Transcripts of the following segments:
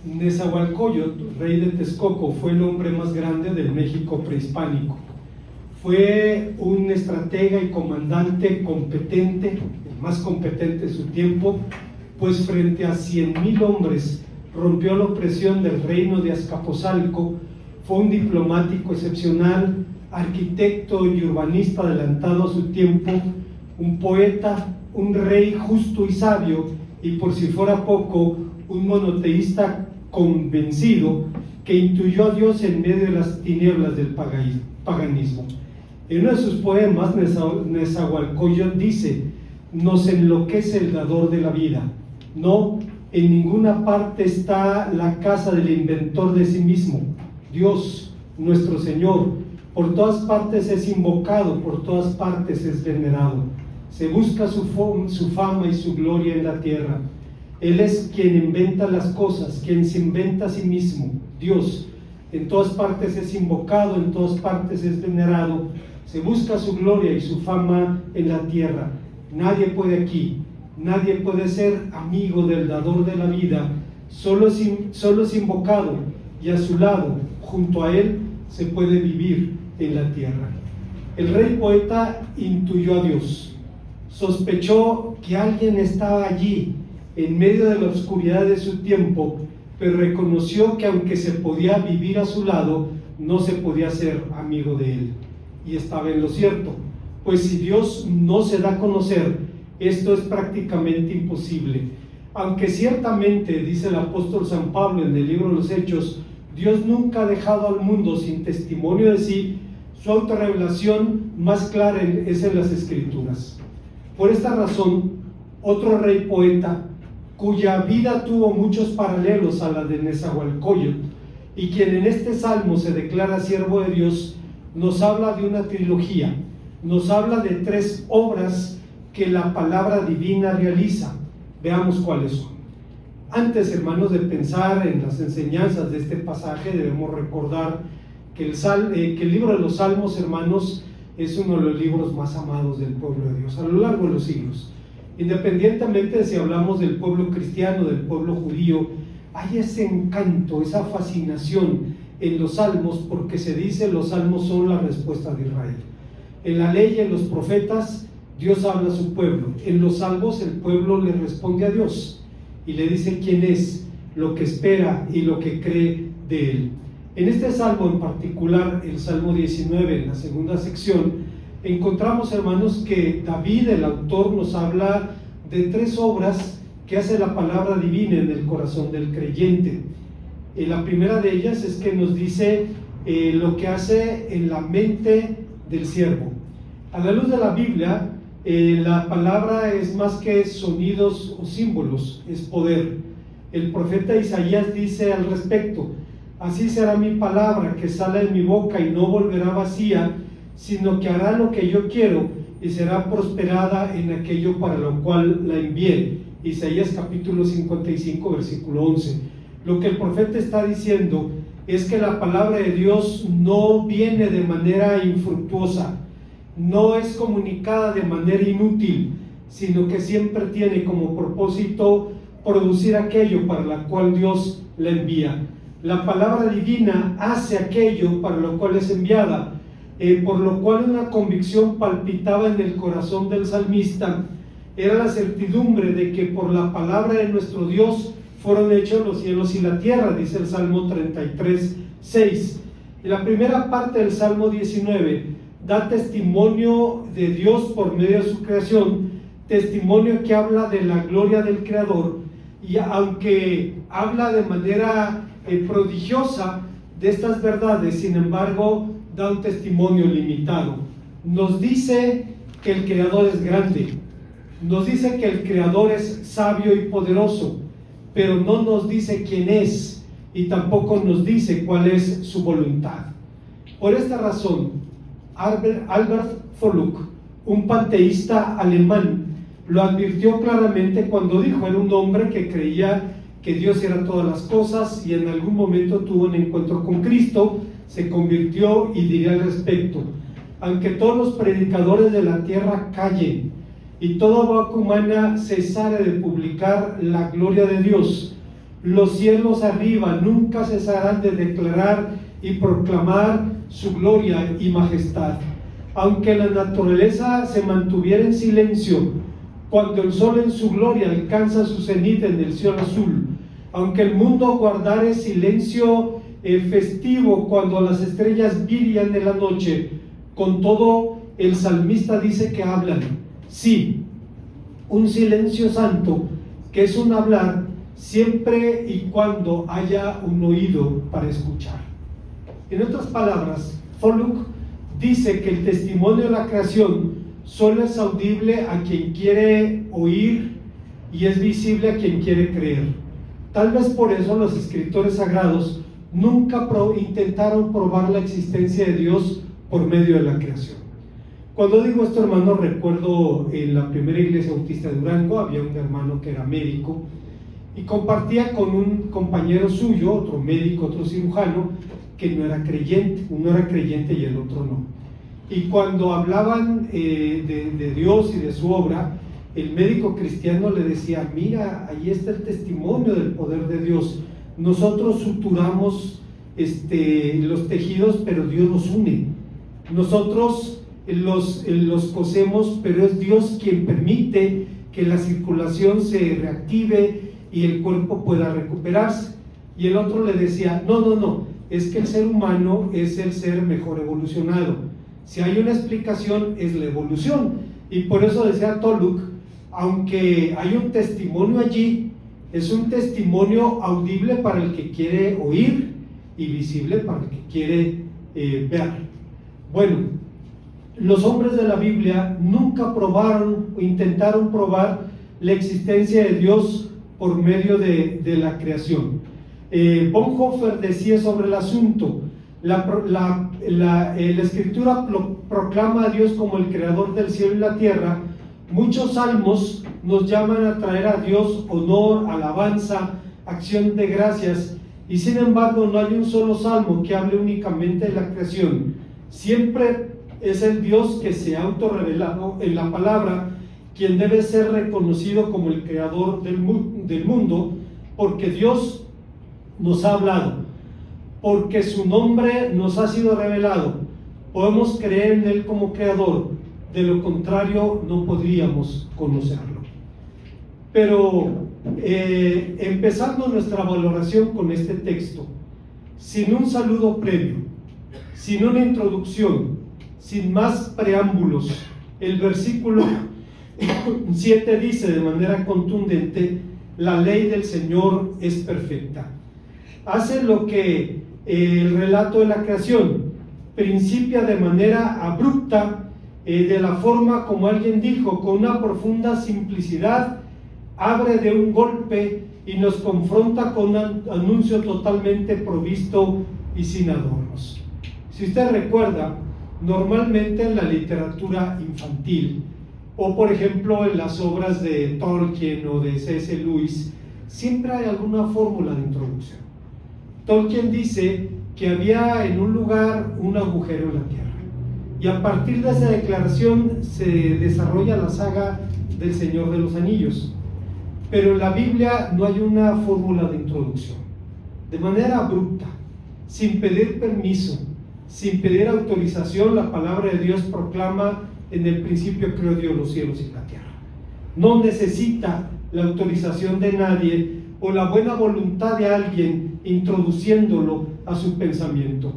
Nezahualcóyotl, rey de Texcoco, fue el hombre más grande del México prehispánico. Fue un estratega y comandante competente, el más competente de su tiempo, pues frente a 100,000 hombres rompió la opresión del reino de Azcapotzalco. Fue un diplomático excepcional, arquitecto y urbanista adelantado a su tiempo, un poeta, un rey justo y sabio, y por si fuera poco, un monoteísta convencido que intuyó a Dios en medio de las tinieblas del paganismo. En uno de sus poemas, Nezahualcóyotl dice: nos enloquece el dador de la vida. No, en ninguna parte está la casa del inventor de sí mismo, Dios, nuestro Señor. Por todas partes es invocado, por todas partes es venerado. Se busca su fama y su gloria en la tierra. Él es quien inventa las cosas, quien se inventa a sí mismo, Dios. En todas partes es invocado, en todas partes es venerado. Se busca su gloria y su fama en la tierra. Nadie puede aquí, nadie puede ser amigo del dador de la vida. Solo es invocado, y a su lado, junto a él, se puede vivir en la tierra. El rey poeta intuyó a Dios. Sospechó que alguien estaba allí, en medio de la oscuridad de su tiempo, pero reconoció que aunque se podía vivir a su lado, no se podía ser amigo de él. Y estaba en lo cierto, pues si Dios no se da a conocer, esto es prácticamente imposible. Aunque ciertamente, dice el apóstol San Pablo en el libro de los Hechos, Dios nunca ha dejado al mundo sin testimonio de sí, su autorrevelación más clara es en las Escrituras. Por esta razón, otro rey poeta, cuya vida tuvo muchos paralelos a la de Nezahualcóyotl, y quien en este salmo se declara siervo de Dios, nos habla de una trilogía, nos habla de 3 obras que la palabra divina realiza. Veamos cuáles son. Antes, hermanos, de pensar en las enseñanzas de este pasaje, debemos recordar que el libro de los Salmos, hermanos, es uno de los libros más amados del pueblo de Dios a lo largo de los siglos. Independientemente de si hablamos del pueblo cristiano, del pueblo judío, hay ese encanto, esa fascinación en los salmos, porque se dice los salmos son la respuesta de Israel. En la ley y en los profetas, Dios habla a su pueblo. En los salmos el pueblo le responde a Dios y le dice quién es, lo que espera y lo que cree de él. En este salmo en particular, el Salmo 19, en la segunda sección, encontramos, hermanos, que David, el autor, nos habla de 3 obras que hace la palabra divina en el corazón del creyente. La primera de ellas es que nos dice lo que hace en la mente del siervo. A la luz de la Biblia, la palabra es más que sonidos o símbolos, es poder. El profeta Isaías dice al respecto: así será mi palabra que sale de mi boca y no volverá vacía, sino que hará lo que yo quiero y será prosperada en aquello para lo cual la envié. Isaías capítulo 55, versículo 11. Lo que el profeta está diciendo es que la palabra de Dios no viene de manera infructuosa, no es comunicada de manera inútil, sino que siempre tiene como propósito producir aquello para lo cual Dios la envía. La palabra divina hace aquello para lo cual es enviada, por lo cual una convicción palpitaba en el corazón del salmista. Era la certidumbre de que por la palabra de nuestro Dios fueron hechos los cielos y la tierra, dice el Salmo 33, 6. Y la primera parte del Salmo 19 da testimonio de Dios por medio de su creación, testimonio que habla de la gloria del Creador, y aunque habla de manera prodigiosa de estas verdades, sin embargo da un testimonio limitado. Nos dice que el Creador es grande, nos dice que el Creador es sabio y poderoso, pero no nos dice quién es y tampoco nos dice cuál es su voluntad. Por esta razón, Albert Voluk, un panteísta alemán, lo advirtió claramente cuando dijo: era un hombre que creía que Dios era todas las cosas y en algún momento tuvo un encuentro con Cristo, se convirtió y diría al respecto: aunque todos los predicadores de la tierra callen y toda boca humana cesare de publicar la gloria de Dios, Los cielos arriba nunca cesarán de declarar y proclamar su gloria y majestad. Aunque la naturaleza se mantuviera en silencio, cuando el sol en su gloria alcanza su cenit en el cielo azul, aunque el mundo guardare silencio festivo cuando las estrellas brillan en la noche, con todo el salmista dice que hablan. Sí, un silencio santo, que es un hablar siempre y cuando haya un oído para escuchar. En otras palabras, Tholuck dice que el testimonio de la creación solo es audible a quien quiere oír y es visible a quien quiere creer. Tal vez por eso los escritores sagrados nunca intentaron probar la existencia de Dios por medio de la creación. Cuando digo esto, hermano, recuerdo en la primera iglesia bautista de Durango había un hermano que era médico y compartía con un compañero suyo, otro médico, otro cirujano, que no era creyente. Uno era creyente y el otro no. Y cuando hablaban de Dios y de su obra, el médico cristiano le decía: mira, ahí está el testimonio del poder de Dios. Nosotros suturamos los tejidos, pero Dios los une. Nosotros los cosemos, pero es Dios quien permite que la circulación se reactive y el cuerpo pueda recuperarse. Y el otro le decía: no, es que el ser humano es el ser mejor evolucionado. Si hay una explicación, es la evolución. Y por eso decía Tholuck, aunque hay un testimonio allí, es un testimonio audible para el que quiere oír y visible para el que quiere ver. Bueno, los hombres de la Biblia nunca probaron o intentaron probar la existencia de Dios por medio de la creación. Bonhoeffer decía sobre el asunto: la escritura proclama a Dios como el creador del cielo y la tierra. Muchos salmos nos llaman a traer a Dios honor, alabanza, acción de gracias, y sin embargo no hay un solo salmo que hable únicamente de la creación. Siempre es el Dios que se ha autorrevelado en la palabra quien debe ser reconocido como el creador del mundo, porque Dios nos ha hablado, porque su nombre nos ha sido revelado. Podemos creer en Él como creador, de lo contrario no podríamos conocerlo. Pero empezando nuestra valoración con este texto, sin un saludo previo, sin una introducción, sin más preámbulos, el versículo 7 dice de manera contundente: la ley del Señor es perfecta. Hace lo que el relato de la creación principia de manera abrupta, de la forma como alguien dijo, con una profunda simplicidad, abre de un golpe y nos confronta con un anuncio totalmente provisto y sin adornos. Si usted recuerda, normalmente en la literatura infantil, o por ejemplo en las obras de Tolkien o de C.S. Lewis, siempre hay alguna fórmula de introducción. Tolkien dice que había en un lugar un agujero en la tierra, y a partir de esa declaración se desarrolla la saga del Señor de los Anillos. Pero en la Biblia no hay una fórmula de introducción. De manera abrupta, sin pedir permiso, sin pedir autorización, la palabra de Dios proclama: en el principio creó Dios los cielos y la tierra. No necesita la autorización de nadie o la buena voluntad de alguien introduciéndolo a su pensamiento.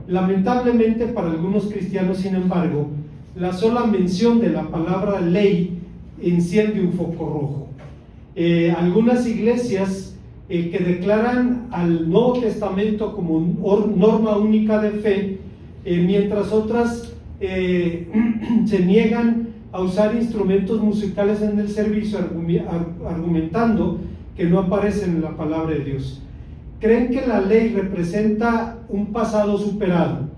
Lamentablemente para algunos cristianos, sin embargo, la sola mención de la palabra ley enciende un foco rojo. Algunas iglesias que declaran al Nuevo Testamento como norma única de fe, mientras otras se niegan a usar instrumentos musicales en el servicio, argumentando que no aparecen en la palabra de Dios. Creen que la ley representa un pasado superado,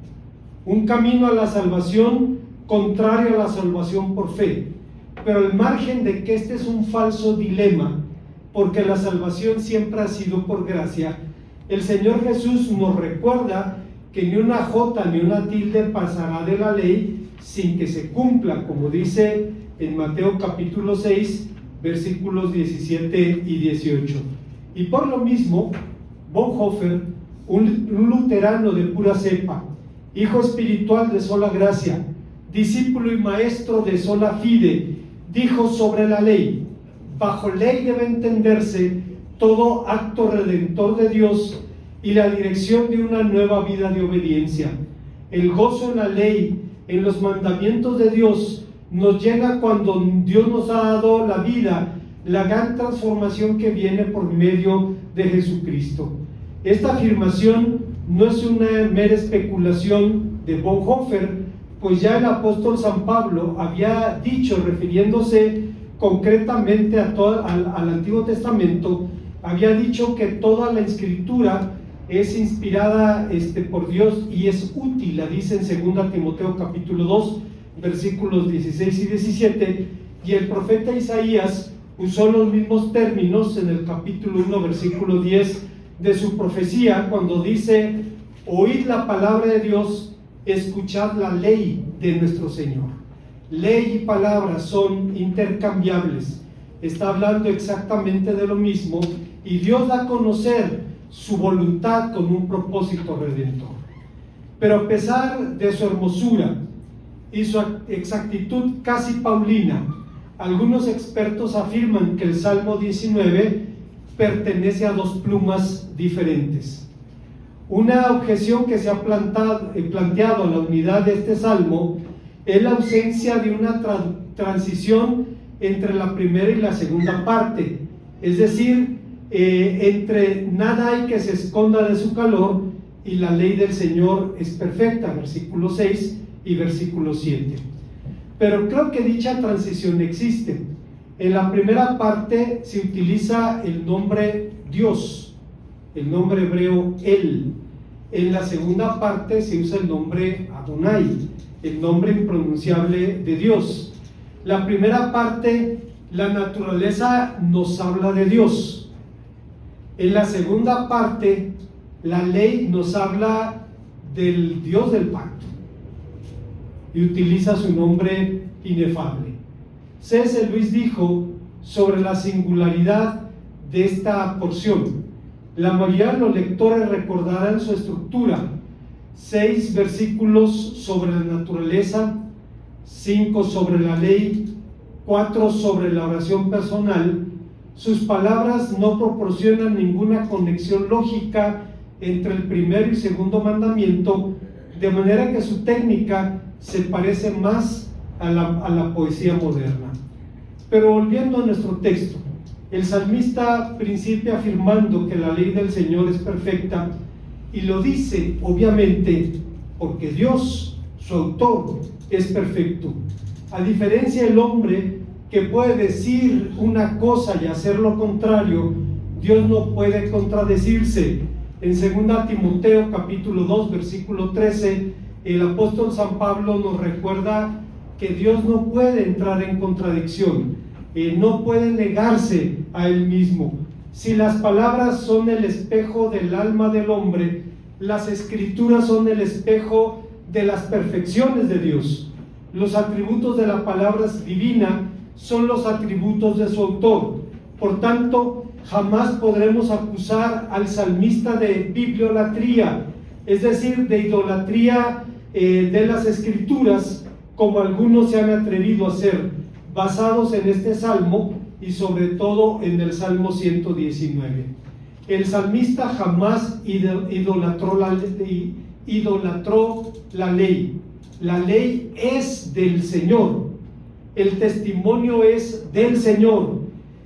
un camino a la salvación contrario a la salvación por fe, pero al margen de que este es un falso dilema, porque la salvación siempre ha sido por gracia, el Señor Jesús nos recuerda que ni una jota ni una tilde pasará de la ley sin que se cumpla, como dice en Mateo capítulo 6, versículos 17 y 18. Y por lo mismo, Bonhoeffer, un luterano de pura cepa, hijo espiritual de sola gracia, discípulo y maestro de sola fide, dijo sobre la ley: bajo ley debe entenderse todo acto redentor de Dios y la dirección de una nueva vida de obediencia. El gozo en la ley, en los mandamientos de Dios, nos llena cuando Dios nos ha dado la vida, la gran transformación que viene por medio de Jesucristo. Esta afirmación no es una mera especulación de Bonhoeffer, pues ya el apóstol San Pablo había dicho, refiriéndose concretamente al Antiguo Testamento, había dicho que toda la escritura es inspirada por Dios y es útil. La dice en 2 Timoteo capítulo 2, versículos 16 y 17, y el profeta Isaías usó los mismos términos en el capítulo 1, versículo 10 de su profecía, cuando dice: oíd la palabra de Dios, escuchad la ley de nuestro Señor. Ley y palabra son intercambiables, está hablando exactamente de lo mismo, y Dios da a conocer su voluntad con un propósito redentor. Pero a pesar de su hermosura y su exactitud casi paulina, algunos expertos afirman que el Salmo 19 pertenece a dos plumas diferentes. Una objeción que se ha planteado a la unidad de este salmo es la ausencia de una transición entre la primera y la segunda parte, es decir, entre nada hay que se esconda de su calor y la ley del Señor es perfecta, versículo 6 y versículo 7. Pero creo que dicha transición existe. En la primera parte se utiliza el nombre Dios, el nombre hebreo El. En la segunda parte se usa el nombre Adonai, el nombre impronunciable de Dios. La primera parte, la naturaleza nos habla de Dios. En la segunda parte, la ley nos habla del Dios del pacto y utiliza su nombre inefable. C.S. Lewis dijo sobre la singularidad de esta porción: la mayoría de los lectores recordarán su estructura: 6 versículos sobre la naturaleza, 5 sobre la ley, 4 sobre la oración personal. Sus palabras no proporcionan ninguna conexión lógica entre el primero y segundo mandamiento, de manera que su técnica se parece más a la poesía moderna. Pero volviendo a nuestro texto, el salmista principia afirmando que la ley del Señor es perfecta, y lo dice obviamente porque Dios, su autor, es perfecto. A diferencia del hombre, que puede decir una cosa y hacer lo contrario, Dios no puede contradecirse. En 2 Timoteo capítulo 2 versículo 13, el apóstol San Pablo nos recuerda que Dios no puede entrar en contradicción, no puede negarse a él mismo. Si las palabras son el espejo del alma del hombre, las escrituras son el espejo de las perfecciones de Dios. Los atributos de la palabra divina son los atributos de su autor. Por tanto, jamás podremos acusar al salmista de bibliolatría, es decir, de idolatría de las escrituras, como algunos se han atrevido a hacer, basados en este salmo y sobre todo en el Salmo 119. El salmista jamás idolatró la ley. La ley es del Señor, el testimonio es del Señor,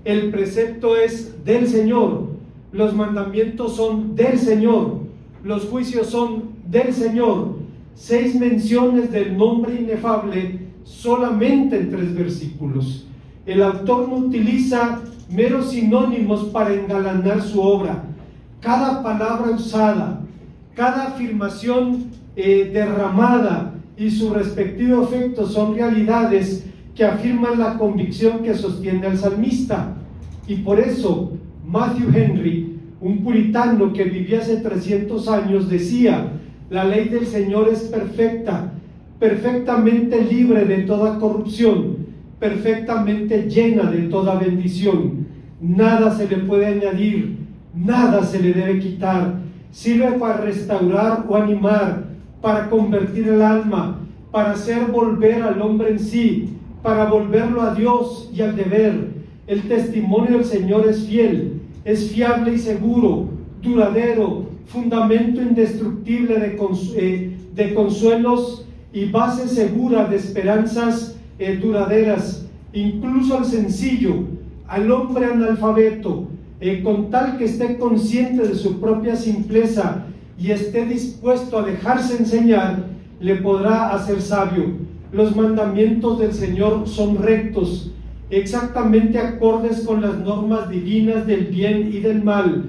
el precepto es del Señor, los mandamientos son del Señor, los juicios son del Señor. 6 menciones del nombre inefable solamente en 3 versículos. El autor no utiliza meros sinónimos para engalanar su obra. Cada palabra usada, cada afirmación derramada y su respectivo efecto son realidades que afirman la convicción que sostiene al salmista. Y por eso Matthew Henry, un puritano que vivía hace 300 años, decía: la ley del Señor es perfecta, perfectamente libre de toda corrupción, perfectamente llena de toda bendición. Nada se le puede añadir, nada se le debe quitar. Sirve para restaurar o animar, para convertir el alma, para hacer volver al hombre en sí, para volverlo a Dios y al deber. El testimonio del Señor es fiel, es fiable y seguro, duradero, fundamento indestructible de consuelos y base segura de esperanzas duraderas. Incluso al sencillo, al hombre analfabeto, con tal que esté consciente de su propia simpleza y esté dispuesto a dejarse enseñar, le podrá hacer sabio. Los mandamientos del Señor son rectos, exactamente acordes con las normas divinas del bien y del mal.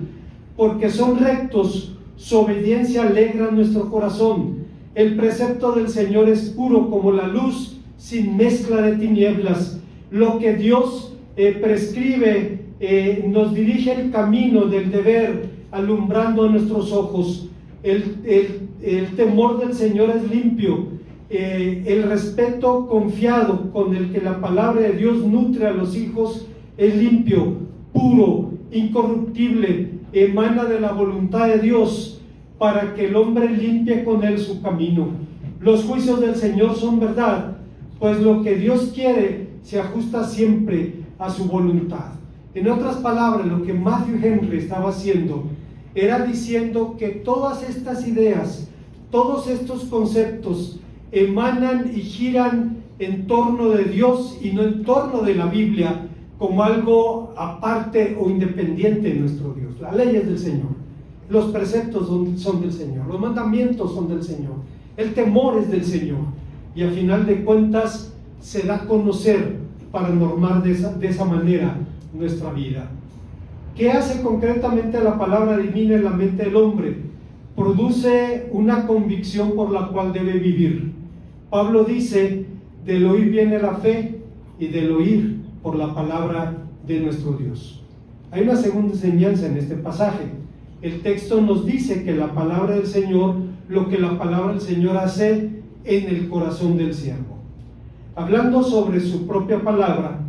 Porque son rectos, su obediencia alegra nuestro corazón. El precepto del Señor es puro como la luz, sin mezcla de tinieblas. Lo que Dios prescribe nos dirige el camino del deber, alumbrando a nuestros ojos. El temor del Señor es limpio. El respeto confiado con el que la palabra de Dios nutre a los hijos es limpio, puro, incorruptible, emana de la voluntad de Dios para que el hombre limpie con él su camino. Los juicios del Señor son verdad, pues lo que Dios quiere se ajusta siempre a su voluntad. En otras palabras, lo que Matthew Henry estaba haciendo era diciendo que todas estas ideas, todos estos conceptos emanan y giran en torno de Dios y no en torno de la Biblia como algo aparte o independiente de nuestro Dios. La ley es del Señor, los preceptos son del Señor, los mandamientos son del Señor, el temor es del Señor, y a final de cuentas se da a conocer para normar de esa manera nuestra vida. ¿Qué hace concretamente la palabra divina en la mente del hombre? Produce una convicción por la cual debe vivir. Pablo dice: del oír viene la fe, y del oír por la palabra de nuestro Dios. Hay una segunda enseñanza en este pasaje. El texto nos dice que la palabra del Señor, lo que la palabra del Señor hace en el corazón del siervo. Hablando sobre su propia palabra,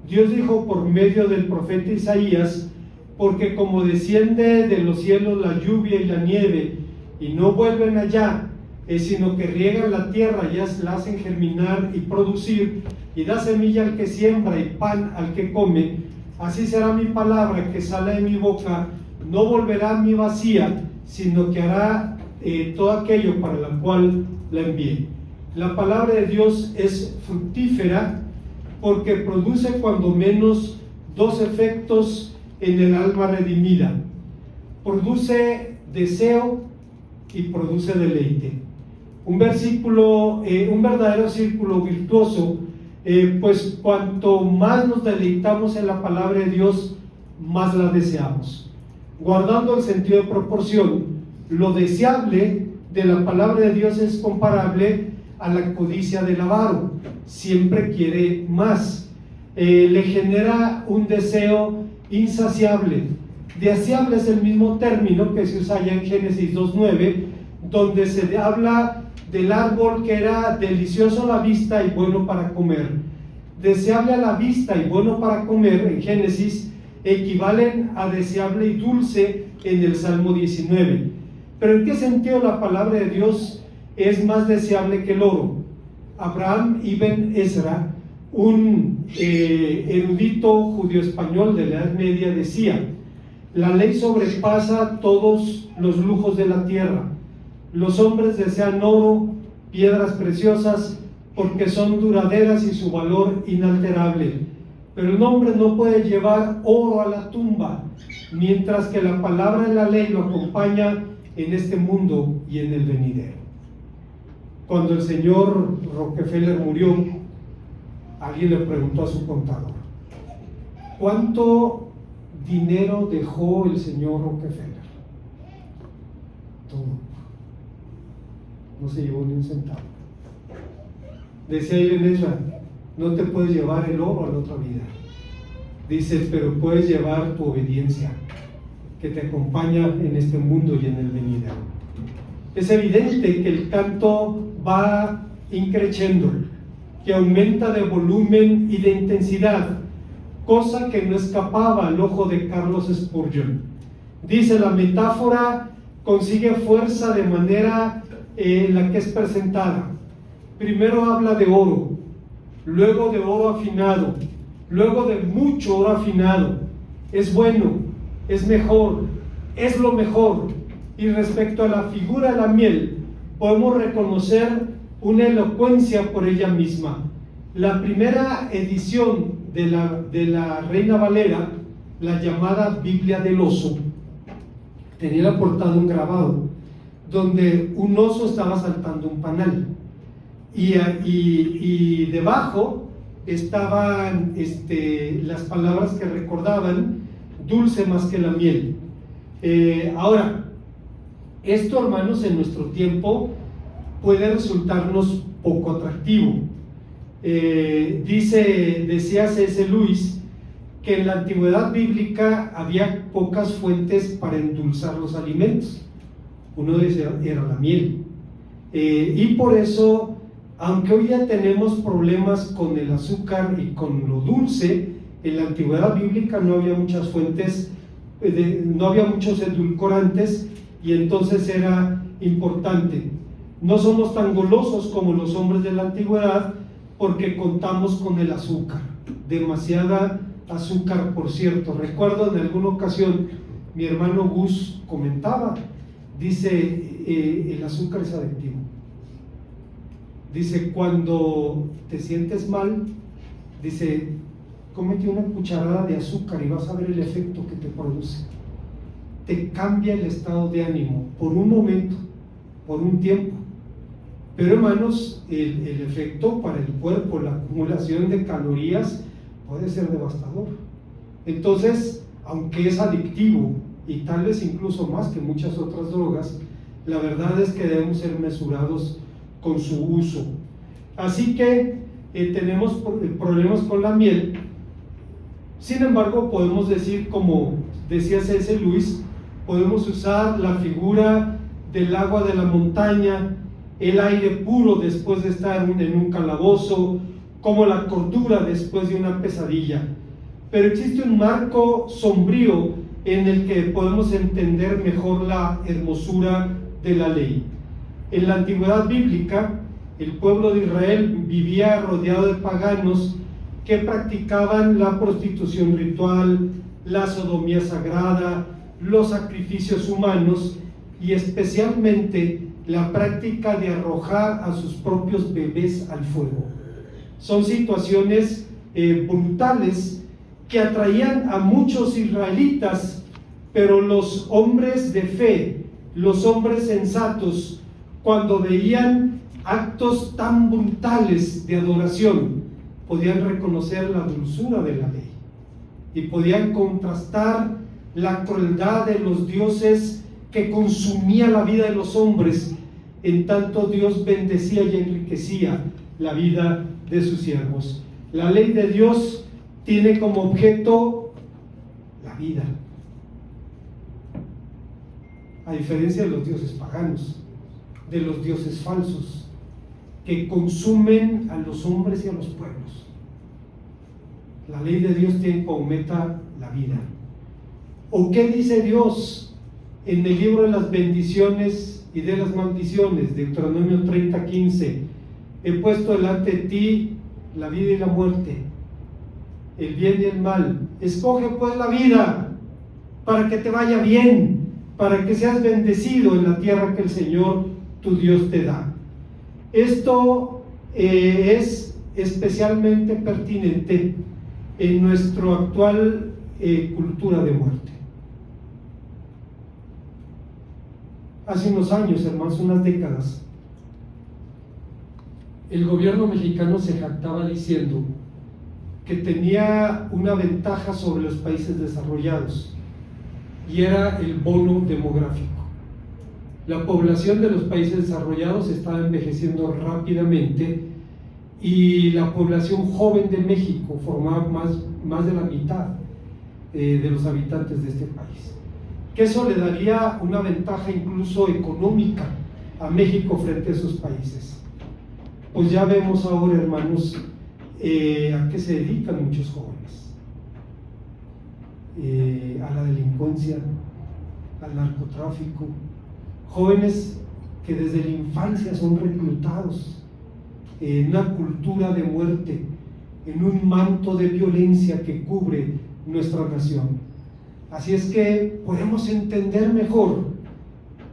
Dios dijo por medio del profeta Isaías: porque como desciende de los cielos la lluvia y la nieve, y no vuelven allá, sino que riegan la tierra y la hacen germinar y producir, y da semilla al que siembra y pan al que come, así será mi palabra que sale de mi boca, no volverá a mí vacía, sino que hará todo aquello para la cual la envié. La palabra de Dios es fructífera porque produce cuando menos dos efectos en el alma redimida: produce deseo y produce deleite. Un verdadero círculo virtuoso, pues cuanto más nos deleitamos en la palabra de Dios, más la deseamos. Guardando el sentido de proporción, lo deseable de la palabra de Dios es comparable a la codicia del avaro. Siempre quiere más, le genera un deseo insaciable. Deseable es el mismo término que se usa ya en Génesis 2:9, donde se habla del árbol que era delicioso a la vista y bueno para comer. Deseable a la vista y bueno para comer en Génesis equivalen a deseable y dulce en el Salmo 19. Pero ¿en qué sentido la palabra de Dios es más deseable que el oro? Abraham ibn Ezra, un erudito judío-español de la Edad Media, decía: la ley sobrepasa todos los lujos de la tierra. Los hombres desean oro, piedras preciosas, porque son duraderas y su valor inalterable. Pero el hombre no puede llevar oro a la tumba, mientras que la palabra de la ley lo acompaña en este mundo y en el venidero. Cuando el señor Rockefeller murió, alguien le preguntó a su contador: ¿cuánto dinero dejó el señor Rockefeller? Todo. No se llevó ni un centavo. Decía Ibn Ezra: no te puedes llevar el oro a la otra vida. Dice: pero puedes llevar tu obediencia, que te acompaña en este mundo y en el venidero. Es evidente que el canto va increciendo, que aumenta de volumen y de intensidad, cosa que no escapaba al ojo de Carlos Spurgeon. Dice, la metáfora consigue fuerza de manera en la que es presentada. Primero habla de oro, luego de oro afinado, luego de mucho oro afinado. Es bueno, es mejor, es lo mejor. Y respecto a la figura de la miel, podemos reconocer una elocuencia por ella misma. La primera edición de la Reina Valera, la llamada Biblia del Oso, tenía la portada un grabado donde un oso estaba saltando un panal y debajo estaban las palabras que recordaban dulce más que la miel. Ahora, esto, hermanos, en nuestro tiempo puede resultarnos poco atractivo. Decía C.S. Lewis que en la antigüedad bíblica había pocas fuentes para endulzar los alimentos. Uno de ellos era la miel. Y por eso, aunque hoy ya tenemos problemas con el azúcar y con lo dulce, en la antigüedad bíblica no había muchas fuentes, no había muchos edulcorantes, y entonces era importante. No somos tan golosos como los hombres de la antigüedad porque contamos con el azúcar, demasiada azúcar, por cierto. Recuerdo en alguna ocasión mi hermano Gus comentaba, dice, el azúcar es adictivo. Dice, cuando te sientes mal, dice, cómete una cucharada de azúcar y vas a ver el efecto que te produce. Te cambia el estado de ánimo por un momento, por un tiempo. Pero, hermanos, el efecto para el cuerpo, la acumulación de calorías puede ser devastador. Entonces, aunque es adictivo y tal vez incluso más que muchas otras drogas, la verdad es que debemos ser mesurados con su uso. Así que tenemos problemas con la miel. Sin embargo, podemos decir, como decía C.S. Lewis, podemos usar la figura del agua de la montaña, el aire puro después de estar en un calabozo, como la cordura después de una pesadilla. Pero existe un marco sombrío en el que podemos entender mejor la hermosura de la ley. En la antigüedad bíblica, el pueblo de Israel vivía rodeado de paganos que practicaban la prostitución ritual, la sodomía sagrada, los sacrificios humanos y especialmente la práctica de arrojar a sus propios bebés al fuego. Son situaciones brutales que atraían a muchos israelitas, pero los hombres de fe, los hombres sensatos, cuando veían actos tan brutales de adoración, podían reconocer la dulzura de la ley y podían contrastar la crueldad de los dioses que consumía la vida de los hombres, en tanto Dios bendecía y enriquecía la vida de sus siervos. La ley de Dios tiene como objeto la vida, a diferencia de los dioses paganos, de los dioses falsos, que consumen a los hombres y a los pueblos. La ley de Dios tiene como meta la vida. ¿O qué dice Dios en el libro de las bendiciones y de las maldiciones? Deuteronomio 30:15. He puesto delante de ti la vida y la muerte, el bien y el mal. Escoge pues la vida para que te vaya bien, para que seas bendecido en la tierra que el Señor tu Dios te da. Esto es especialmente pertinente en nuestra actual cultura de muerte. Hace unos años, hermanos, unas décadas, el gobierno mexicano se jactaba diciendo que tenía una ventaja sobre los países desarrollados, y era el bono demográfico. La población de los países desarrollados estaba envejeciendo rápidamente y la población joven de México formaba más de la mitad de los habitantes de este país, que eso le daría una ventaja incluso económica a México frente a esos países. Pues ya vemos ahora, hermanos, a qué se dedican muchos jóvenes: a la delincuencia, al narcotráfico, jóvenes que desde la infancia son reclutados en una cultura de muerte, en un manto de violencia que cubre nuestra nación. Así es que podemos entender mejor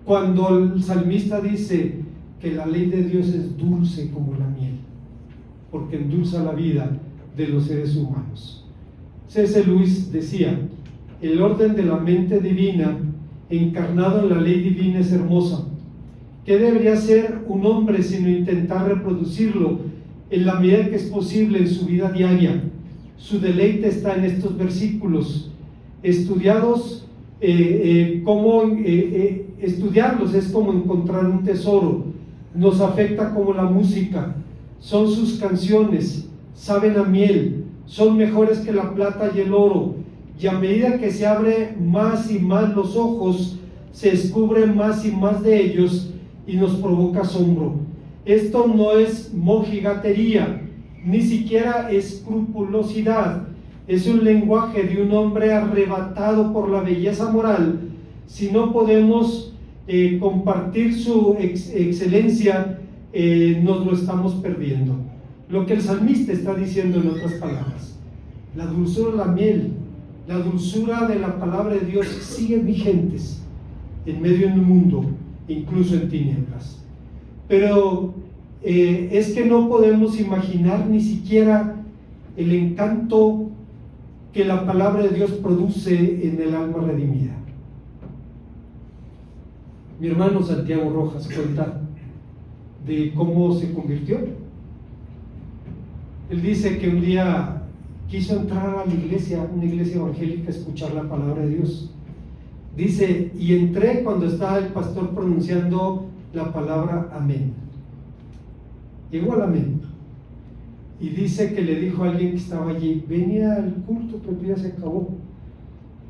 cuando el salmista dice que la ley de Dios es dulce como la miel, porque endulza la vida de los seres humanos. C.S. Lewis decía: el orden de la mente divina encarnado en la ley divina es hermosa. ¿Qué debería ser un hombre sino intentar reproducirlo en la medida que es posible en su vida diaria? Su deleite está en estos versículos estudiados. Estudiarlos es como encontrar un tesoro. Nos afecta como la música. Son sus canciones, saben a miel, son mejores que la plata y el oro, y a medida que se abre más y más los ojos, se descubre más y más de ellos y nos provoca asombro. Esto no es mojigatería, ni siquiera escrupulosidad, es un lenguaje de un hombre arrebatado por la belleza moral. Si no podemos compartir su excelencia, nos lo estamos perdiendo. Lo que el salmista está diciendo, en otras palabras, la dulzura de la miel, la dulzura de la palabra de Dios siguen vigentes en medio de un mundo, incluso en tinieblas. Pero es que no podemos imaginar ni siquiera el encanto que la palabra de Dios produce en el alma redimida. Mi hermano Santiago Rojas cuenta de cómo se convirtió. Él dice que un día quiso entrar a la iglesia, una iglesia evangélica, a escuchar la palabra de Dios. Dice: y entré cuando estaba el pastor pronunciando la palabra amén. Llegó al amén. Y dice que le dijo a alguien que estaba allí: venía al culto, pero ya se acabó.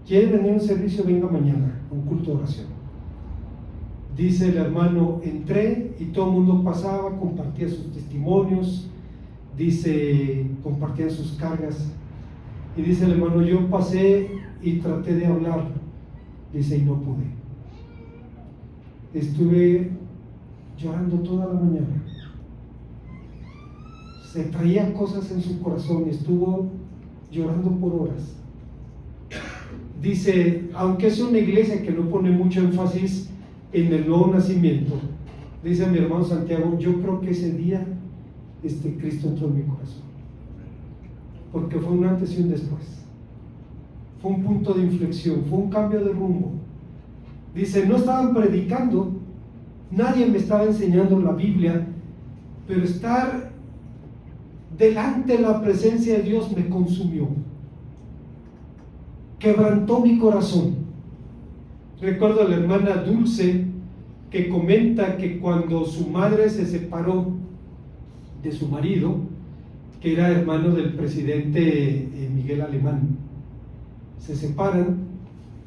¿Quiere venir a un servicio? Venga mañana, a un culto de oración. Dice el hermano: entré y todo el mundo pasaba, compartía sus testimonios, dice, compartían sus cargas. Y dice el hermano: yo pasé y traté de hablar, dice, y no pude. Estuve llorando toda la mañana. Se traía cosas en su corazón y estuvo llorando por horas. Dice, aunque es una iglesia que no pone mucho énfasis en el nuevo nacimiento, dice mi hermano Santiago: yo creo que ese día Cristo entró en mi corazón, porque fue un antes y un después, fue un punto de inflexión, fue un cambio de rumbo. Dice, no estaban predicando, nadie me estaba enseñando la Biblia, pero estar delante de la presencia de Dios me consumió, quebrantó mi corazón. Recuerdo a la hermana Dulce, que comenta que cuando su madre se separó de su marido, que era hermano del presidente Miguel Alemán, se separan.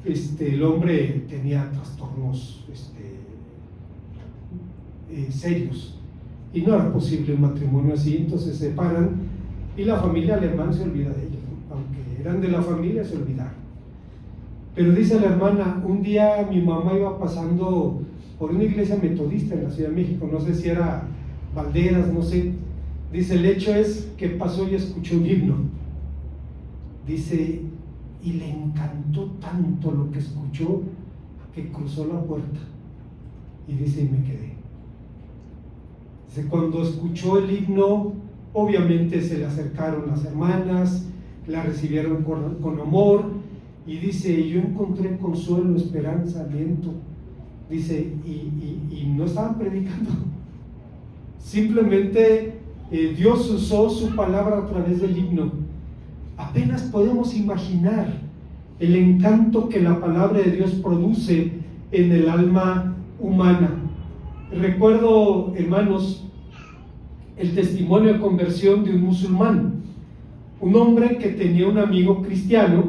El hombre tenía trastornos serios y no era posible un matrimonio así. Entonces se separan y la familia Alemán se olvida de ellos, ¿no? Aunque eran de la familia, se olvidaron. Pero dice la hermana: un día mi mamá iba pasando por una iglesia metodista en la Ciudad de México, no sé si era Valderas, no sé. Dice, el hecho es que pasó y escuchó un himno. Dice, y le encantó tanto lo que escuchó que cruzó la puerta. Y dice, y me quedé. Dice, cuando escuchó el himno, obviamente se le acercaron las hermanas, la recibieron con amor, y dice, yo encontré consuelo, esperanza, aliento. Dice, y no estaban predicando, simplemente Dios usó su palabra a través del himno. Apenas podemos imaginar el encanto que la palabra de Dios produce en el alma humana. Recuerdo, hermanos, el testimonio de conversión de un musulmán, un hombre que tenía un amigo cristiano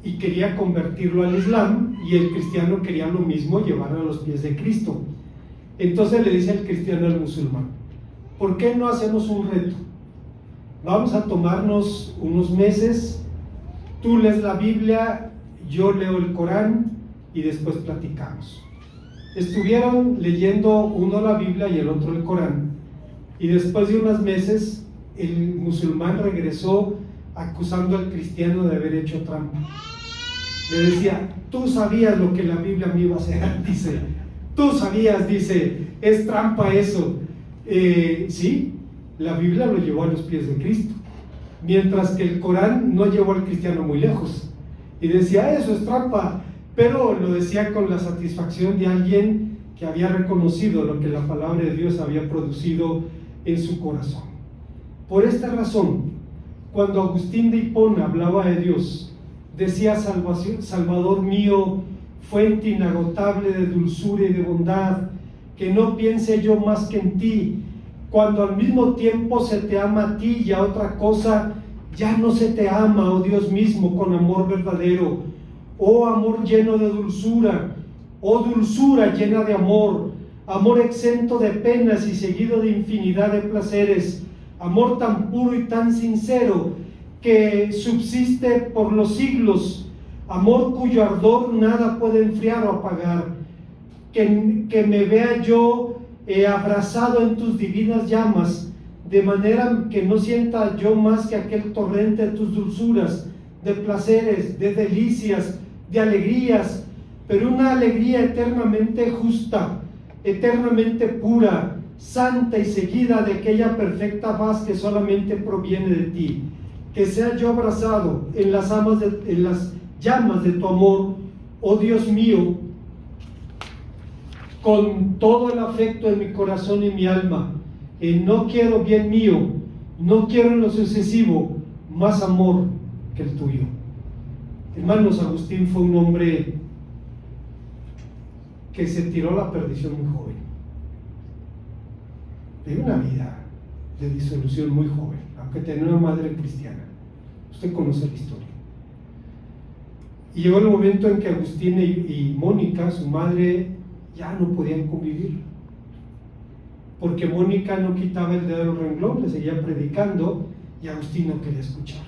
y quería convertirlo al Islam, y el cristiano quería lo mismo, llevarlo a los pies de Cristo. Entonces le dice el cristiano al musulmán: ¿por qué no hacemos un reto? Vamos a tomarnos unos meses, tú lees la Biblia, yo leo el Corán, y después platicamos. Estuvieron leyendo uno la Biblia y el otro el Corán, y después de unos meses el musulmán regresó acusando al cristiano de haber hecho trampa. Le decía: tú sabías lo que la Biblia me iba a hacer, dice, tú sabías, dice, es trampa eso. Sí, la Biblia lo llevó a los pies de Cristo, mientras que el Corán no llevó al cristiano muy lejos, y decía: eso es trampa, pero lo decía con la satisfacción de alguien que había reconocido lo que la palabra de Dios había producido en su corazón. Por esta razón, cuando Agustín de Hipona hablaba de Dios, decía: Salvador mío, fuente inagotable de dulzura y de bondad, que no piense yo más que en ti, cuando al mismo tiempo se te ama a ti y a otra cosa ya no se te ama, oh Dios mismo, con amor verdadero, oh amor lleno de dulzura, oh dulzura llena de amor, amor exento de penas y seguido de infinidad de placeres, amor tan puro y tan sincero que subsiste por los siglos, amor cuyo ardor nada puede enfriar o apagar, que me vea yo abrazado en tus divinas llamas, de manera que no sienta yo más que aquel torrente de tus dulzuras, de placeres, de delicias, de alegrías, pero una alegría eternamente justa, eternamente pura, santa y seguida de aquella perfecta paz que solamente proviene de ti. Que sea yo abrazado en las llamas de tu amor, oh Dios mío, con todo el afecto de mi corazón y mi alma. No quiero, bien mío, no quiero en lo sucesivo más amor que el tuyo. Hermanos, Agustín fue un hombre que se tiró a la perdición muy joven. Vivió una vida de disolución muy joven, aunque tenía una madre cristiana. Usted conoce la historia. Y llegó el momento en que Agustín y Mónica, su madre, ya no podían convivir, porque Mónica no quitaba el dedo del renglón, le seguía predicando, y Agustín no quería escuchar.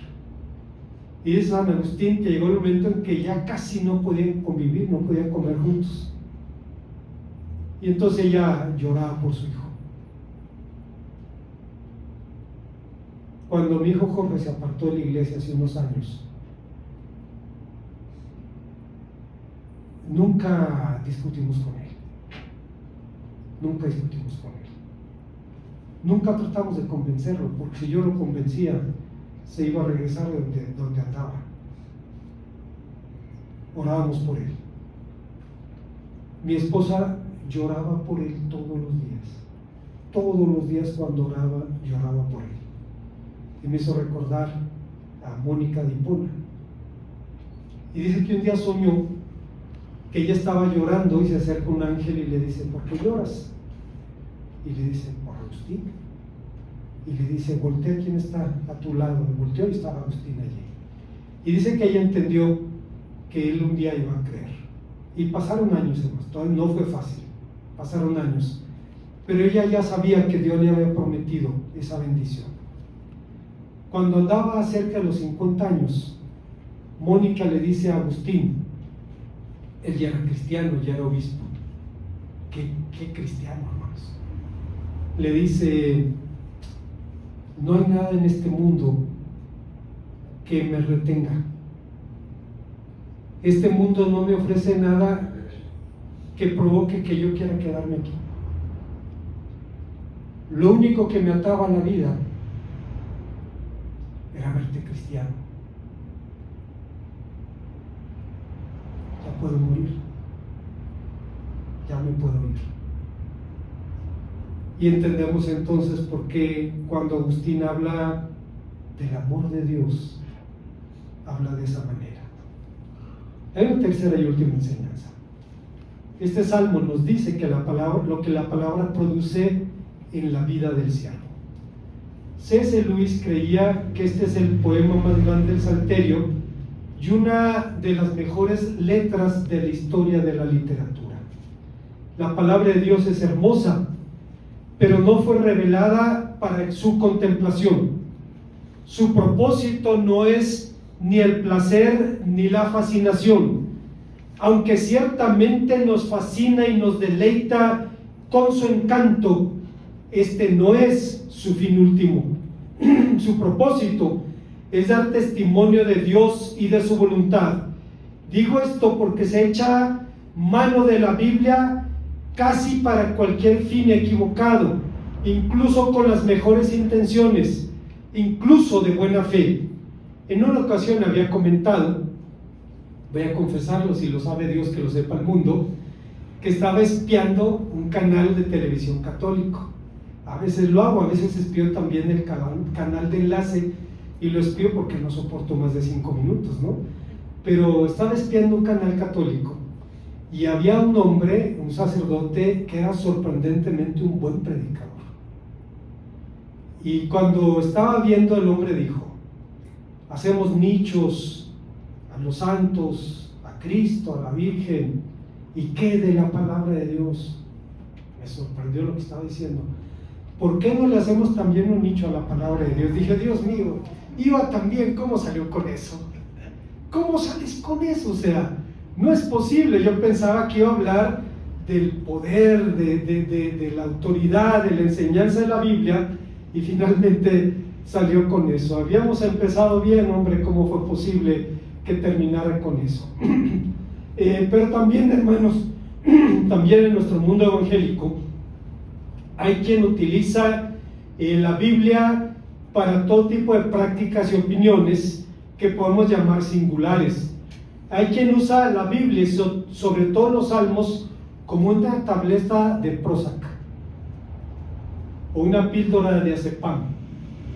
Y dice San Agustín que llegó el momento en que ya casi no podían convivir, no podían comer juntos. Y entonces ella lloraba por su hijo. Cuando mi hijo Jorge se apartó de la iglesia hace unos años, nunca discutimos con él. Nunca discutimos con él. Nunca tratamos de convencerlo, porque si yo lo convencía, se iba a regresar donde andaba. Orábamos por él. Mi esposa lloraba por él todos los días. Todos los días cuando oraba, lloraba por él. Y me hizo recordar a Mónica de Hipona. Y dice que un día soñó que ella estaba llorando y se acerca un ángel y le dice: ¿por qué lloras? Y le dice: por Agustín. Y le dice: voltea, ¿quién está a tu lado? Y volteó y estaba Agustín allí. Y dice que ella entendió que él un día iba a creer. Y pasaron años, hermanos, no fue fácil, pasaron años. Pero ella ya sabía que Dios le había prometido esa bendición. Cuando andaba cerca de los 50 años, Mónica le dice a Agustín, él ya era cristiano, ya era obispo. ¿Qué cristiano, hermanos? Le dice: no hay nada en este mundo que me retenga. Este mundo no me ofrece nada que provoque que yo quiera quedarme aquí. Lo único que me ataba a la vida era verte cristiano. Ya puedo morir, ya me puedo ir. Y entendemos entonces por qué cuando Agustín habla del amor de Dios, habla de esa manera. Hay una tercera y última enseñanza. Este salmo nos dice que lo que la palabra produce en la vida del siervo. C.S. Lewis creía que este es el poema más grande del Salterio y una de las mejores letras de la historia de la literatura. La palabra de Dios es hermosa, pero no fue revelada para su contemplación. Su propósito no es ni el placer ni la fascinación, aunque ciertamente nos fascina y nos deleita con su encanto, este no es su fin último. Su propósito es dar testimonio de Dios y de su voluntad. Digo esto porque se echa mano de la Biblia casi para cualquier fin equivocado, incluso con las mejores intenciones, incluso de buena fe. En una ocasión había comentado, voy a confesarlo, si lo sabe Dios que lo sepa el mundo, que estaba espiando un canal de televisión católico. A veces lo hago, a veces espío también el canal de enlace, y lo espío porque no soporto más de 5 minutos, ¿no? Pero estaba espiando un canal católico y había un hombre, un sacerdote, que era sorprendentemente un buen predicador. Y cuando estaba viendo, el hombre dijo: hacemos nichos a los santos, a Cristo, a la Virgen, ¿y qué de la palabra de Dios? Me sorprendió lo que estaba diciendo. ¿Por qué no le hacemos también un nicho a la palabra de Dios? Dije: Dios mío, iba también, ¿cómo salió con eso? ¿Cómo sales con eso? O sea, no es posible. Yo pensaba que iba a hablar del poder, de la autoridad, de la enseñanza de la Biblia, y finalmente salió con eso. Habíamos empezado bien, hombre, ¿cómo fue posible que terminara con eso? Pero también, hermanos, también en nuestro mundo evangélico hay quien utiliza la Biblia para todo tipo de prácticas y opiniones que podemos llamar singulares. Hay quien usa la Biblia, sobre todo los salmos, como una tableta de Prozac o una píldora de azepam.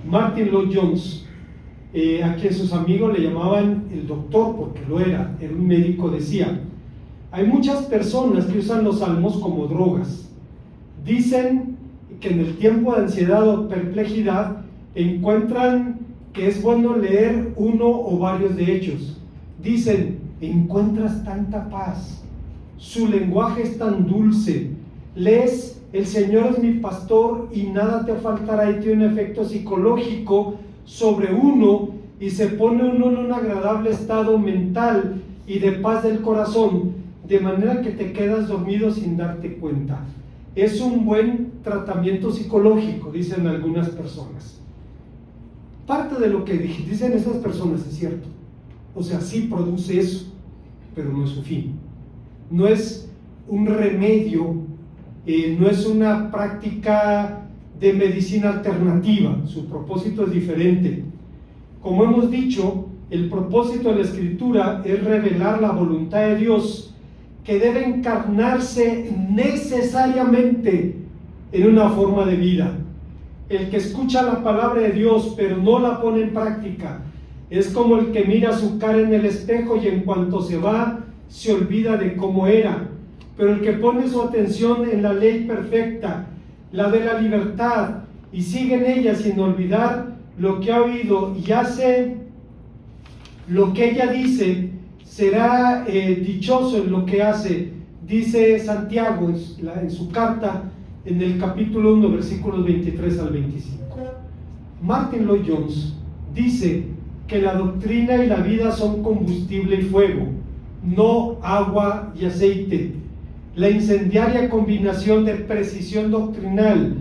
Martin Lloyd Jones, a quien sus amigos le llamaban el doctor, porque lo era un médico, decía: hay muchas personas que usan los salmos como drogas. Dicen que en el tiempo de ansiedad o perplejidad encuentran que es bueno leer uno o varios de ellos. Dicen: encuentras tanta paz, su lenguaje es tan dulce, lees el Señor es mi pastor y nada te faltará, y tiene un efecto psicológico sobre uno y se pone uno en un agradable estado mental y de paz del corazón, de manera que te quedas dormido sin darte cuenta. Es un buen tratamiento psicológico, dicen algunas personas. Parte de lo que dicen esas personas es cierto. O sea, sí produce eso, pero no es su fin. No es un remedio, no es una práctica de medicina alternativa. Su propósito es diferente. Como hemos dicho, el propósito de la Escritura es revelar la voluntad de Dios, que debe encarnarse necesariamente en una forma de vida. El que escucha la palabra de Dios pero no la pone en práctica es como el que mira su cara en el espejo y en cuanto se va se olvida de cómo era. Pero el que pone su atención en la ley perfecta, la de la libertad, y sigue en ella sin olvidar lo que ha oído y hace lo que ella dice, será dichoso en lo que hace, dice Santiago en su carta, en el capítulo 1, versículos 23 al 25. Martin Lloyd Jones dice que la doctrina y la vida son combustible y fuego, no agua y aceite. La incendiaria combinación de precisión doctrinal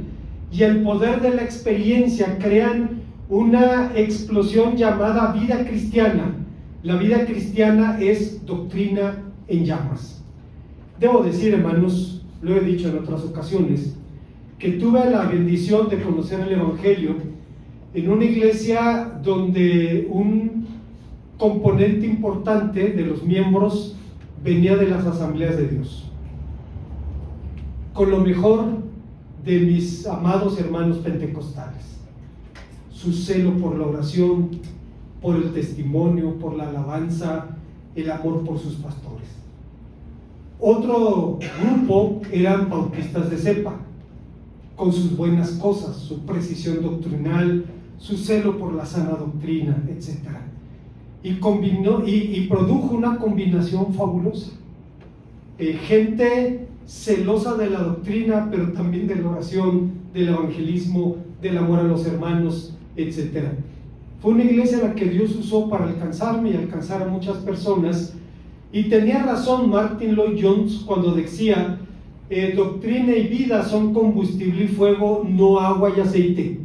y el poder de la experiencia crean una explosión llamada vida cristiana. La vida cristiana es doctrina en llamas. Debo decir, hermanos, lo he dicho en otras ocasiones, que tuve la bendición de conocer el Evangelio en una iglesia donde un componente importante de los miembros venía de las Asambleas de Dios. Con lo mejor de mis amados hermanos pentecostales, su celo por la oración, por el testimonio, por la alabanza, el amor por sus pastores. Otro grupo eran bautistas de cepa, con sus buenas cosas, su precisión doctrinal, su celo por la sana doctrina, etc. Y produjo una combinación fabulosa. Gente celosa de la doctrina, pero también de la oración, del evangelismo, del amor a los hermanos, etc. Fue una iglesia a la que Dios usó para alcanzarme y alcanzar a muchas personas Y tenía razón Martin Lloyd Jones cuando decía, doctrina y vida son combustible y fuego, no agua y aceite.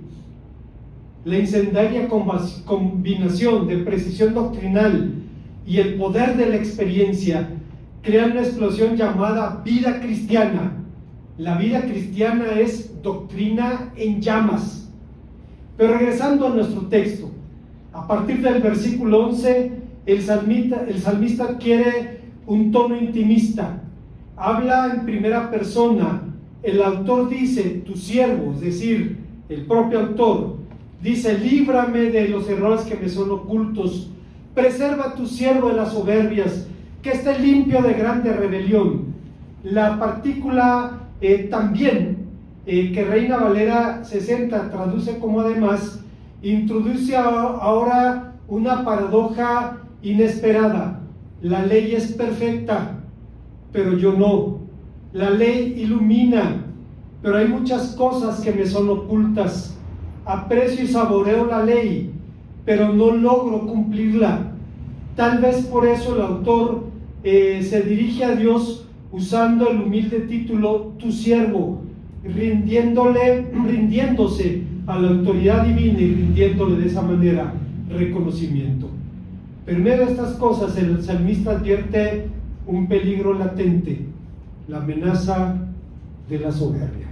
La incendiaria combinación de precisión doctrinal y el poder de la experiencia crean una explosión llamada vida cristiana. La vida cristiana es doctrina en llamas. Pero regresando a nuestro texto, a partir del versículo 11, el salmista adquiere un tono intimista. Habla en primera persona. El autor dice, tu siervo, es decir, el propio autor, dice, líbrame de los errores que me son ocultos, preserva a tu siervo de las soberbias, que esté limpio de grande rebelión. La partícula también, que Reina Valera 60 traduce como además, introduce ahora una paradoja inesperada. La ley es perfecta, pero yo no. La ley ilumina, pero hay muchas cosas que me son ocultas. Aprecio y saboreo la ley, pero no logro cumplirla. Tal vez por eso el autor se dirige a Dios usando el humilde título tu siervo, rindiéndose a la autoridad divina y rindiéndole de esa manera reconocimiento. Pero en medio de estas cosas el salmista advierte un peligro latente, la amenaza de la soberbia.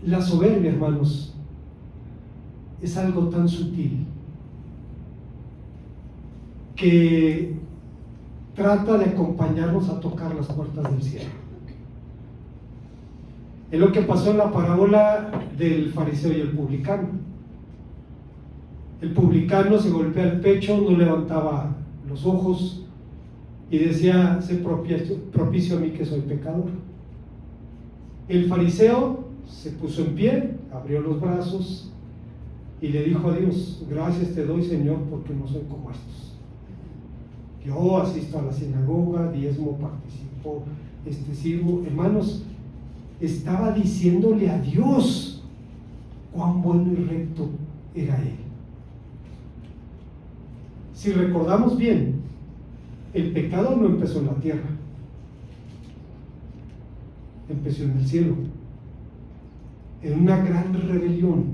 La soberbia, hermanos, es algo tan sutil que trata de acompañarnos a tocar las puertas del cielo. Es lo que pasó en la parábola del fariseo y el publicano. El publicano se golpea el pecho, no levantaba los ojos y decía, sé propicio a mí que soy pecador. El fariseo se puso en pie, abrió los brazos y le dijo a Dios, gracias te doy, Señor, porque no soy como estos. Yo asisto a la sinagoga, diezmo, participo, sirvo. Hermanos, estaba diciéndole a Dios cuán bueno y recto era Él. Si recordamos bien, el pecado no empezó en la tierra, empezó en el cielo, en una gran rebelión,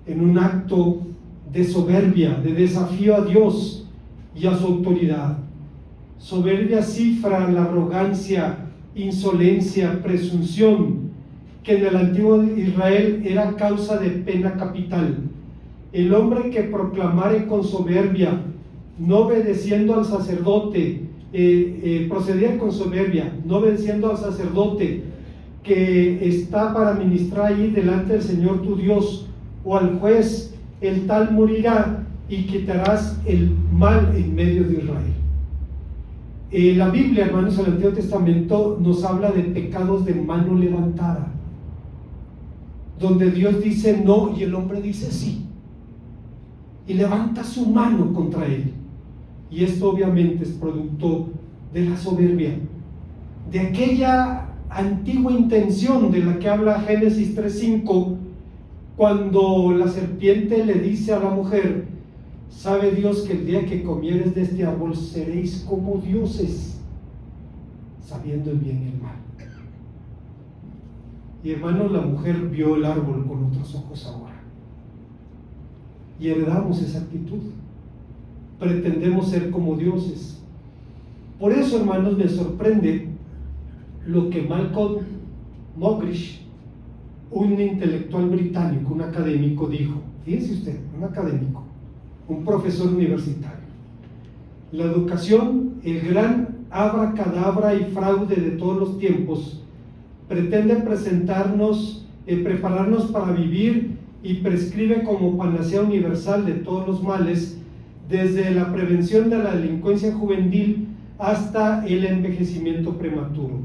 en un acto de soberbia, de desafío a Dios y a su autoridad. Soberbia cifra la arrogancia, insolencia, presunción, que en el antiguo Israel era causa de pena capital. El hombre que proclamare con soberbia, no obedeciendo al sacerdote, procedía con soberbia, no obedeciendo al sacerdote que está para ministrar ahí delante del Señor tu Dios, o al juez, el tal morirá y quitarás el mal en medio de Israel. La Biblia, hermanos, en el Antiguo Testamento nos habla de pecados de mano levantada, donde Dios dice no y el hombre dice sí, y levanta su mano contra él. Y esto obviamente es producto de la soberbia, de aquella antigua intención de la que habla Génesis 3:5, cuando la serpiente le dice a la mujer, sabe Dios que el día que comieres de este árbol seréis como dioses, sabiendo el bien y el mal. Y hermanos, la mujer vio el árbol con otros ojos ahora, y heredamos esa actitud. Pretendemos ser como dioses. Por eso, hermanos, me sorprende lo que Malcolm Muggeridge, un intelectual británico, un académico, dijo. Fíjense usted, un académico, un profesor universitario. La educación, el gran abracadabra y fraude de todos los tiempos, pretende prepararnos para vivir y prescribe como panacea universal de todos los males, desde la prevención de la delincuencia juvenil hasta el envejecimiento prematuro.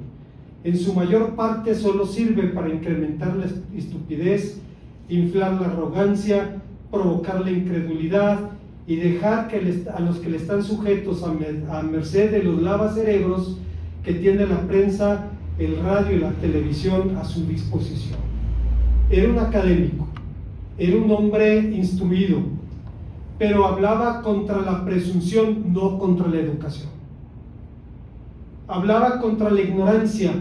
En su mayor parte solo sirve para incrementar la estupidez, inflar la arrogancia, provocar la incredulidad y dejar a los que le están sujetos a merced de los lavacerebros que tiene la prensa, el radio y la televisión a su disposición. Era un académico, era un hombre instruido, pero hablaba contra la presunción, no contra la educación. Hablaba contra la ignorancia,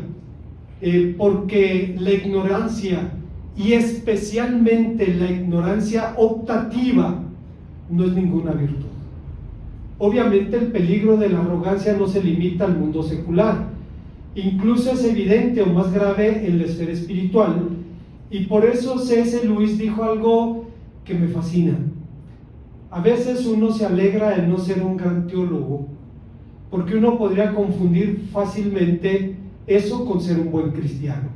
porque la ignorancia, y especialmente la ignorancia optativa, no es ninguna virtud. Obviamente el peligro de la arrogancia no se limita al mundo secular, incluso es evidente o más grave en la esfera espiritual, y por eso C.S. Lewis dijo algo que me fascina. A veces uno se alegra de no ser un gran teólogo, porque uno podría confundir fácilmente eso con ser un buen cristiano.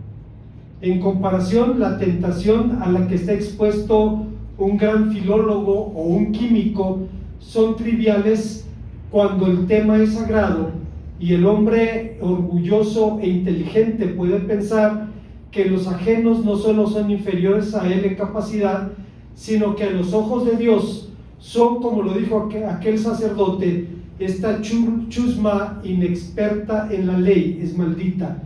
En comparación, la tentación a la que está expuesto un gran filólogo o un químico son triviales cuando el tema es sagrado, y el hombre orgulloso e inteligente puede pensar que los ajenos no solo son inferiores a él en capacidad, sino que a los ojos de Dios son, como lo dijo aquel sacerdote, esta chusma inexperta en la ley es maldita.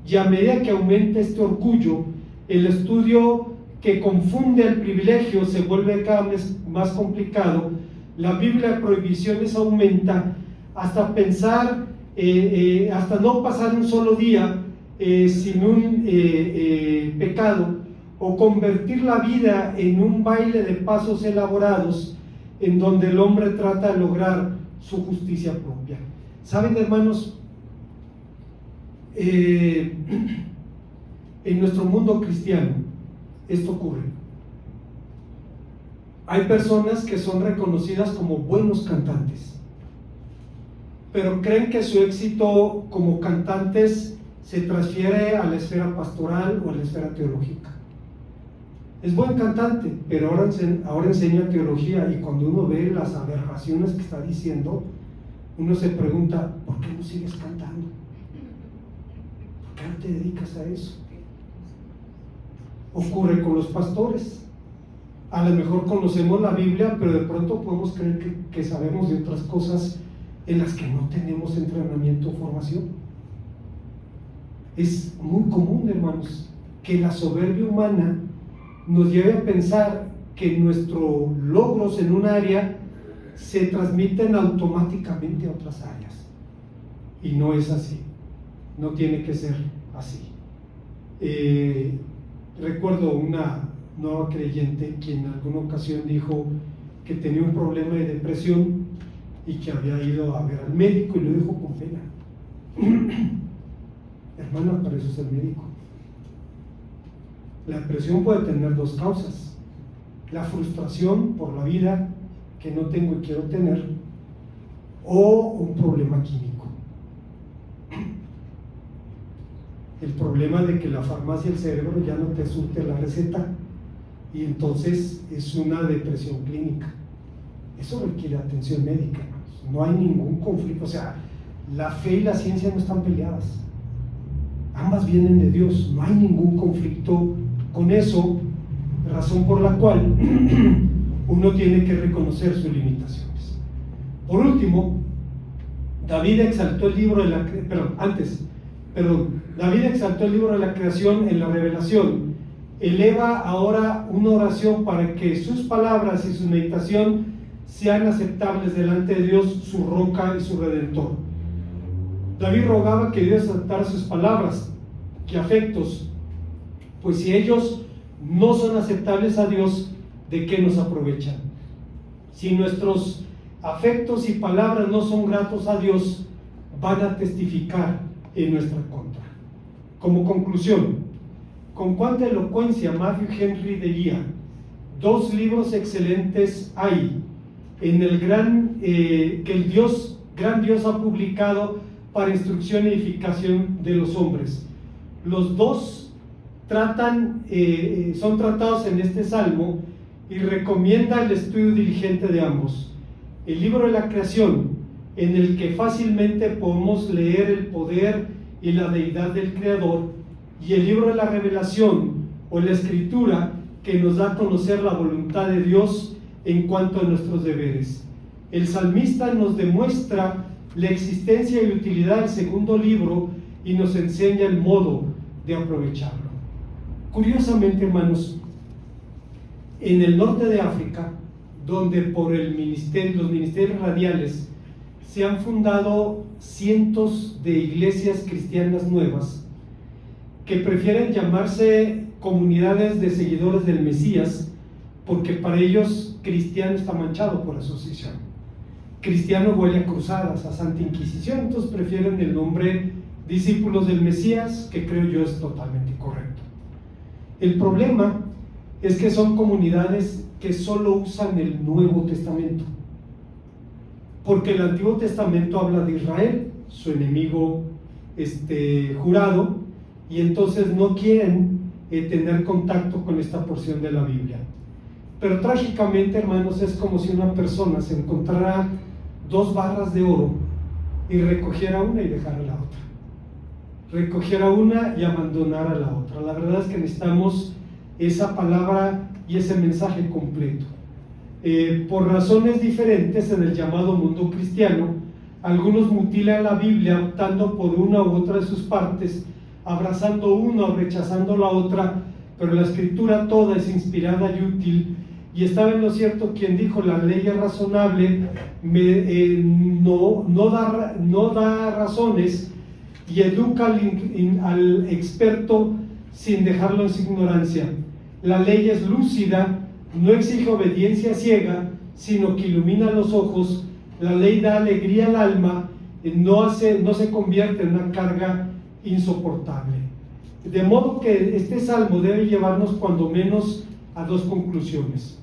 Y a medida que aumenta este orgullo, el estudio que confunde el privilegio se vuelve cada vez más complicado. La Biblia de prohibiciones aumenta hasta pensar, hasta no pasar un solo día sin un pecado, o convertir la vida en un baile de pasos elaborados en donde el hombre trata de lograr su justicia propia. ¿Saben, hermanos? En nuestro mundo cristiano esto ocurre. Hay personas que son reconocidas como buenos cantantes, pero creen que su éxito como cantantes se transfiere a la esfera pastoral o a la esfera teológica. Es buen cantante, pero ahora enseña teología, y cuando uno ve las aberraciones que está diciendo, uno se pregunta, ¿por qué no sigues cantando? ¿Por qué no te dedicas a eso? Ocurre con los pastores. A lo mejor conocemos la Biblia, pero de pronto podemos creer que sabemos de otras cosas en las que no tenemos entrenamiento o formación. Es muy común, hermanos, que la soberbia humana nos lleve a pensar que nuestros logros en un área se transmiten automáticamente a otras áreas, y no es así, no tiene que ser así. Recuerdo una nueva creyente que en alguna ocasión dijo que tenía un problema de depresión y que había ido a ver al médico, y lo dijo con pena. Hermana, para eso es el médico. La depresión puede tener dos causas: la frustración por la vida que no tengo y quiero tener, o un problema químico. El problema de que la farmacia del cerebro ya no te surte la receta, y entonces es una depresión clínica. Eso requiere atención médica. No hay ningún conflicto, o sea, la fe y la ciencia no están peleadas, ambas vienen de Dios, no hay ningún conflicto con eso, razón por la cual uno tiene que reconocer sus limitaciones. Por último, David exaltó el libro de la David exaltó el libro de la creación en la revelación. Eleva ahora una oración para que sus palabras y su meditación sean aceptables delante de Dios, su roca y su redentor. David rogaba que Dios aceptara sus palabras y afectos, pues si ellos no son aceptables a Dios, ¿de qué nos aprovechan? Si nuestros afectos y palabras no son gratos a Dios, van a testificar en nuestra contra. Como conclusión, con cuánta elocuencia Matthew Henry diría: dos libros excelentes hay en el que el gran Dios ha publicado para instrucción y edificación de los hombres. Los dos son tratados en este salmo, y recomienda el estudio diligente de ambos. El libro de la creación, en el que fácilmente podemos leer el poder y la deidad del Creador, y el libro de la revelación o la escritura, que nos da a conocer la voluntad de Dios en cuanto a nuestros deberes. El salmista nos demuestra la existencia y utilidad del segundo libro y nos enseña el modo de aprovecharlo. Curiosamente, hermanos, en el norte de África, donde por los ministerios radiales se han fundado cientos de iglesias cristianas nuevas que prefieren llamarse comunidades de seguidores del Mesías, porque para ellos cristiano está manchado por asociación. Cristiano huele a cruzadas, a Santa Inquisición, entonces prefieren el nombre discípulos del Mesías, que creo yo es totalmente incorrecto. El problema es que son comunidades que solo usan el Nuevo Testamento, porque el Antiguo Testamento habla de Israel, su enemigo jurado, y entonces no quieren tener contacto con esta porción de la Biblia. Pero trágicamente, hermanos, es como si una persona se encontrara 2 barras de oro y recogiera una y dejara la otra, recogiera una y abandonara la otra. La verdad es que necesitamos esa palabra y ese mensaje completo. Por razones diferentes en el llamado mundo cristiano, algunos mutilan la Biblia optando por una u otra de sus partes, abrazando una o rechazando la otra, pero la escritura toda es inspirada y útil. Y estaba en lo cierto quien dijo: la ley es razonable, no da razones y educa al experto sin dejarlo en su ignorancia. La ley es lúcida, no exige obediencia ciega, sino que ilumina los ojos. La ley da alegría al alma, no se convierte en una carga insoportable. De modo que este salmo debe llevarnos cuando menos a 2 conclusiones,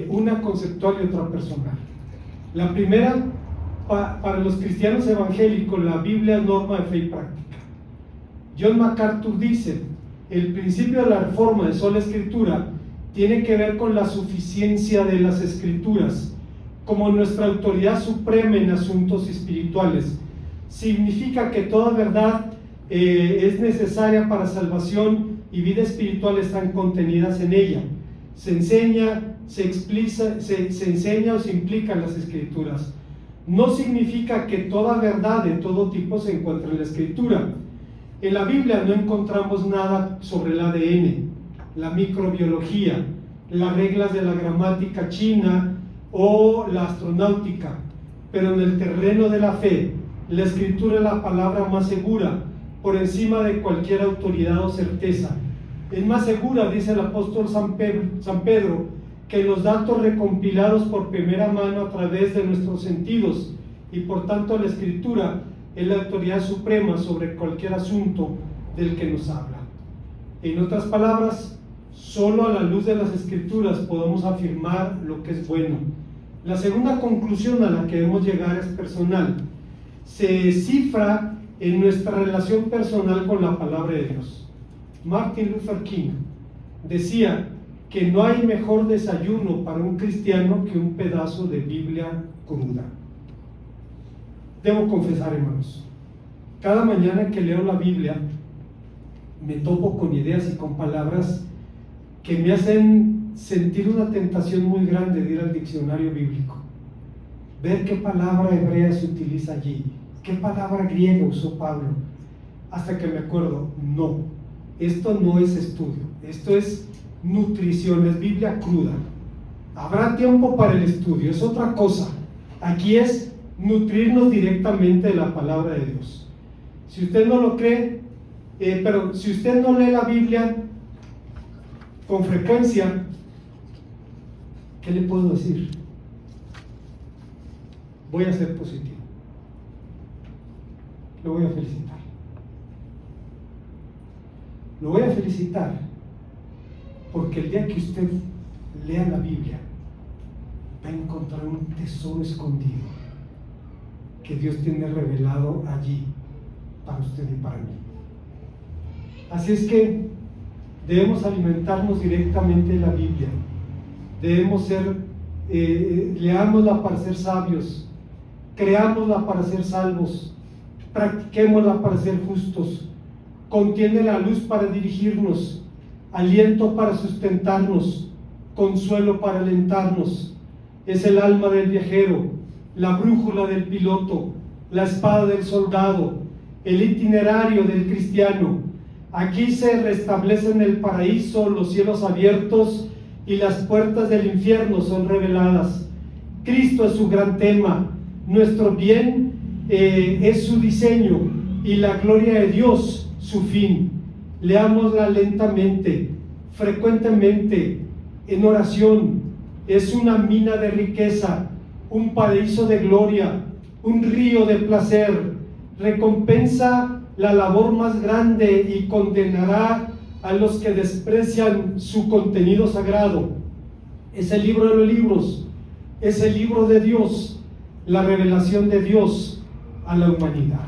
una conceptual y otra personal. La primera, para los cristianos evangélicos, la Biblia es norma de fe y práctica. John MacArthur dice: el principio de la reforma de sola escritura tiene que ver con la suficiencia de las escrituras como nuestra autoridad suprema en asuntos espirituales. Significa que toda verdad es necesaria para salvación y vida espiritual están contenidas en ella. Se enseña o se implica en las escrituras. No significa que toda verdad de todo tipo se encuentre en la escritura. En la Biblia no encontramos nada sobre el ADN, la microbiología, las reglas de la gramática china o la astronáutica, pero en el terreno de la fe, la escritura es la palabra más segura, por encima de cualquier autoridad o certeza. Es más segura, dice el apóstol San Pedro, que los datos recompilados por primera mano a través de nuestros sentidos, y por tanto la escritura es la autoridad suprema sobre cualquier asunto del que nos habla. En otras palabras, solo a la luz de las escrituras podemos afirmar lo que es bueno. La segunda conclusión a la que debemos llegar es personal. Se cifra en nuestra relación personal con la palabra de Dios. Martin Luther King decía que no hay mejor desayuno para un cristiano que un pedazo de Biblia cruda. Debo confesar, hermanos, cada mañana que leo la Biblia me topo con ideas y con palabras que me hacen sentir una tentación muy grande de ir al diccionario bíblico, ver qué palabra hebrea se utiliza allí, qué palabra griega usó Pablo, hasta que me acuerdo, no, esto no es estudio, esto es nutrición, es Biblia cruda. Habrá tiempo para el estudio, es otra cosa. Aquí es nutrirnos directamente de la palabra de Dios. Si usted no lo cree, pero si usted no lee la Biblia con frecuencia, ¿qué le puedo decir? Voy a ser positivo. Lo voy a felicitar. Lo voy a felicitar porque el día que usted lea la Biblia va a encontrar un tesoro escondido que Dios tiene revelado allí para usted y para mí. Así es que debemos alimentarnos directamente de la Biblia. Debemos leámosla para ser sabios, creámosla para ser salvos, practiquémosla para ser justos. Contiene la luz para dirigirnos, aliento para sustentarnos, consuelo para alentarnos. Es el alma del viajero, la brújula del piloto, la espada del soldado, el itinerario del cristiano. Aquí se restablecen el paraíso, los cielos abiertos y las puertas del infierno son reveladas. Cristo es su gran tema, nuestro bien es su diseño y la gloria de Dios su fin. Leámosla lentamente, frecuentemente, en oración. Es una mina de riqueza, un paraíso de gloria, un río de placer. Recompensa la labor más grande y condenará a los que desprecian su contenido sagrado. Es el libro de los libros, es el libro de Dios, la revelación de Dios a la humanidad.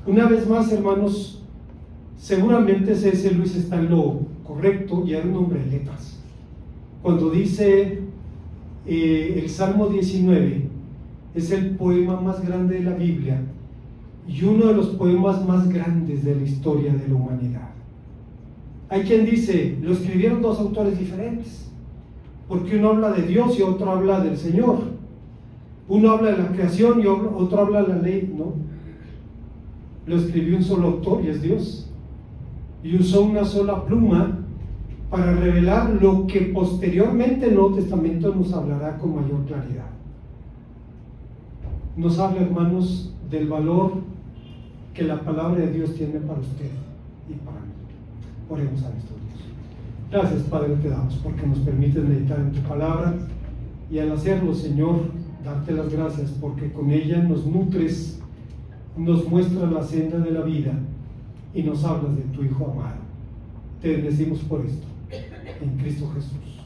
Una vez más, hermanos, seguramente C.S. Lewis está en lo correcto y era un hombre de letras. Cuando dice el Salmo 19 es el poema más grande de la Biblia y uno de los poemas más grandes de la historia de la humanidad. Hay quien dice, lo escribieron dos autores diferentes, porque uno habla de Dios y otro habla del Señor. Uno habla de la creación y otro habla de la ley. No, lo escribió un solo autor y es Dios, y usó una sola pluma para revelar lo que posteriormente el Nuevo Testamento nos hablará con mayor claridad. Nos habla, hermanos, del valor que la palabra de Dios tiene para usted y para mí. Oremos a nuestro Dios. Gracias, Padre, te damos porque nos permites meditar en tu palabra y al hacerlo, Señor, darte las gracias porque con ella nos nutres, nos muestras la senda de la vida y nos hablas de tu Hijo amado. Te bendecimos por esto, en Cristo Jesús.